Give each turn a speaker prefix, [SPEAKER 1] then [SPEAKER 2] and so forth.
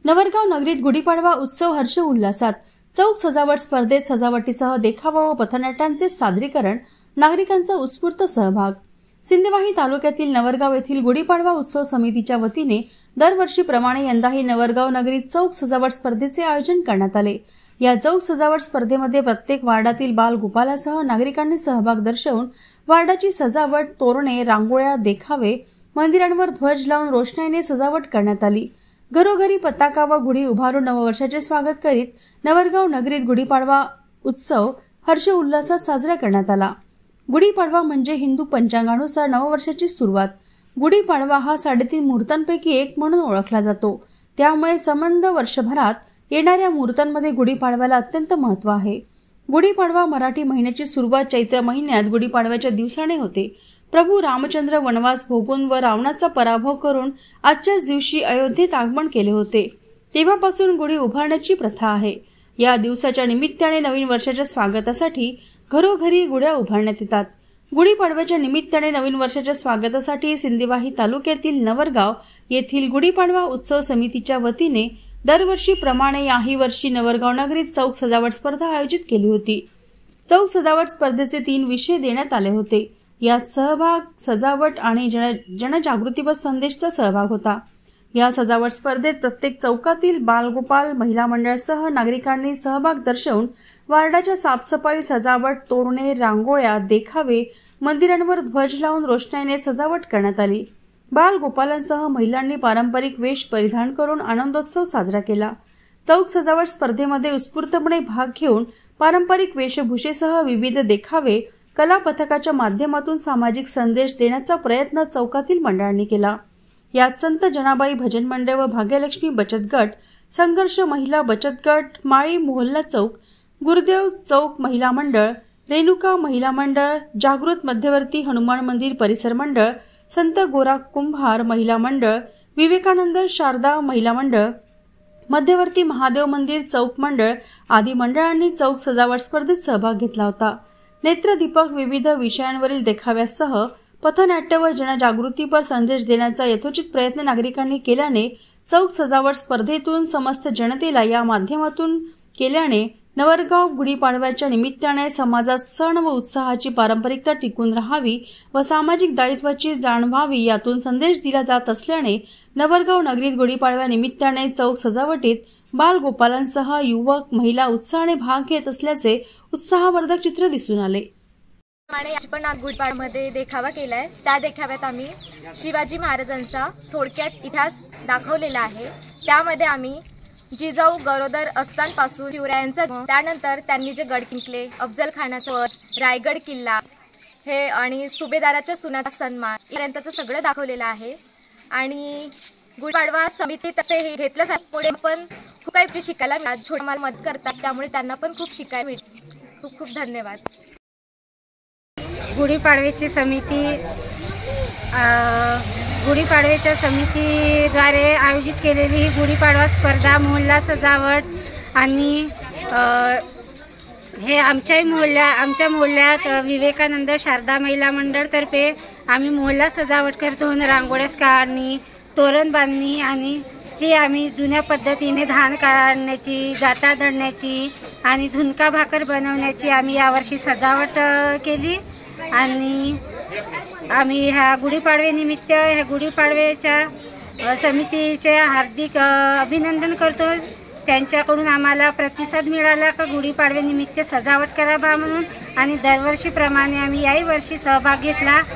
[SPEAKER 1] नवरगाव नगरीत गुढीपाडवा उत्सव हर्ष उल्हासात। चौक सजावट स्पर्धेत सजावटीसह देखावा व पथनाट्यांचे सादरीकरण, नागरिकांचा उत्स्फूर्त सहभाग। सिंदेवाही तालुक्यातील नवरगाव येथील गुढीपाडवा उत्सव समितीच्या वतीने दरवर्षीप्रमाणे यंदाही नवरगाव नगरीत चौक सजावट स्पर्धेचे आयोजन करण्यात आले। या चौक सजावट स्पर्धेमध्ये प्रत्येक वार्डातील बालगोपालासह नागरिकांनी सहभाग दर्शवून वार्डाची सजावट, तोरणे, रांगोळ्या, देखावे, मंदिरांवर ध्वज लावून रोषणाईने सजावट करण्यात आली। घरोघरी पताका व गुढी उभारून नववर्षाचे स्वागत करीत नवरगाव नगरीत गुढीपाडवा उत्सव हर्ष उल्हासात साजरा करण्यात आला। गुढीपाडवा म्हणजे हिंदू पंचांगानुसार नववर्षाची सुरुवात। गुढीपाडवा हा 3.5 मुहूर्तांपैकी एक म्हणून ओळखला जातो। त्यामुळे संबंध वर्षभरात येणाऱ्या मुहूर्तांमध्ये गुढीपाडव्याला अत्यंत महत्त्व आहे। गुढीपाडवा मराठी महिन्याची सुरुवात चैत्र महिन्यात गुढीपाडव्याच्या दिवसाने होते। प्रभू रामचंद्र वनवास भोगून व रावणाचा पराभव करून आजच्याच दिवशी अयोध्येत आगमन केले होते। तेव्हापासून गुढी उभारण्याची प्रथा आहे। या दिवसाच्या निमित्ताने नवीन वर्षाच्या स्वागतासाठी घरोघरी गुढ्या उभारण्यात येतात। गुढीपाडव्याच्या निमित्ताने नवीन वर्षाच्या स्वागतासाठी सिंदेवाही तालुक्यातील नवरगाव येथील गुढीपाडवा उत्सव समितीच्या वतीने दरवर्षीप्रमाणे याही वर्षी नवरगाव नगरीत चौक सजावट स्पर्धा आयोजित केली होती। चौक सजावट स्पर्धेचे 3 विषय देण्यात आले होते। यात सहभाग, सजावट आणि जनजागृती व संदेशचा सहभाग होता। या सजावट स्पर्धेत प्रत्येक चौकातील बालगोपाल, महिला मंडळासह नागरिकांनी सहभाग दर्शवून वार्डाच्या साफसफाई, सजावट, तोरणे, रांगोळ्या, देखावे, मंदिरांवर ध्वज लावून रोषणाईने सजावट करण्यात आली। बालगोपालांसह महिलांनी पारंपरिक वेश परिधान करून आनंदोत्सव साजरा केला। चौक सजावट स्पर्धेमध्ये उत्स्फूर्तपणे भाग घेऊन पारंपरिक वेशभूषेसह विविध देखावे, कला पथकाच्या माध्यमातून सामाजिक संदेश देण्याचा प्रयत्न चौकातील मंडळांनी केला। यात संत जनाबाई भजन मंडळ व भाग्यलक्ष्मी बचत गट, संघर्ष महिला बचत गट, माळी मोहल्ला चौक, गुरुदेव चौक महिला मंडळ, रेणुका महिला मंडळ, जागृत मध्यवर्ती हनुमान मंदिर परिसर मंडळ, संत गोरा कुंभार महिला मंडळ, विवेकानंद शारदा महिला मंडळ, मध्यवर्ती महादेव मंदिर चौक मंडळ आदी मंडळांनी चौक सजावट स्पर्धेत सहभाग घेतला होता। नेत्रदीपक, विविध विषयांवरील देखाव्यासह पथनाट्य व जनजागृतीपर संदेश देण्याचा यथोचित प्रयत्न नागरिकांनी केल्याने चौक सजावट स्पर्धेतून समस्त जनतेला या माध्यमातून केल्याने नवरगाव गुढीपाडव्याच्या निमित्ताने समाजात सण व उत्साहाची पारंपरिकता टिकून राहावी व सामाजिक दायित्वाची जाण व्हावी यातून संदेश दिला जात असल्याने नवरगाव नगरीत गुढीपाडव्या निमित्ताने चौक सजावटीत बालगोपालांसह युवक, महिला उत्साहाने भाग घेत असल्याचे उत्साहवर्धक चित्र दिसून आले।
[SPEAKER 2] पण गुढीपाडव्यामध्ये देखावा केलाय। त्या देखाव्यात आम्ही शिवाजी महाराजांचा थोडक्यात इतिहास दाखवलेला आहे। त्यामध्ये आम्ही जिजाऊ गरोदर असतानापासून शिवरायांचा, त्यानंतर त्यांनी जे गड जिंकले, अफजल खानाचा वध, रायगड किल्ला हे आणि सुभेदाराच्या सुनाचा सन्मान पर्यंतचं सगळं दाखवलेलं आहे। आणि गुढीपाडवा समितीतर्फे हे घेतलं जातं। पुढे पण खूप काही शिकायला मिळालं, छोटे मला मदत करतात, त्यामुळे त्यांना पण खूप शिकायला मिळतं। खूप खूप धन्यवाद।
[SPEAKER 3] गुढीपाडव्याच्या समितीद्वारे आयोजित केलेली ही गुढीपाडवा स्पर्धा, मोहल्ला सजावट आणि हे आमच्या मोहल्ल्यात विवेकानंद शारदा महिला मंडळतर्फे आम्ही मोहल्ला सजावट करतो। रांगोळ्या काढणी, तोरण बांधणी आणि हे आम्ही जुन्या पद्धतीने धान काढण्याची, जाता दळण्याची आणि झुणका भाकर बनवण्याची आम्ही यावर्षी सजावट केली। आणि आम्ही ह्या गुढीपाडव्यानिमित्त ह्या गुढीपाडव्याच्या समितीचे हार्दिक अभिनंदन करतो। त्यांच्याकडून आम्हाला प्रतिसाद मिळाला का गुढीपाडव्यानिमित्त सजावट करावा म्हणून, आणि दरवर्षीप्रमाणे आम्ही याही वर्षी सहभाग घेतला।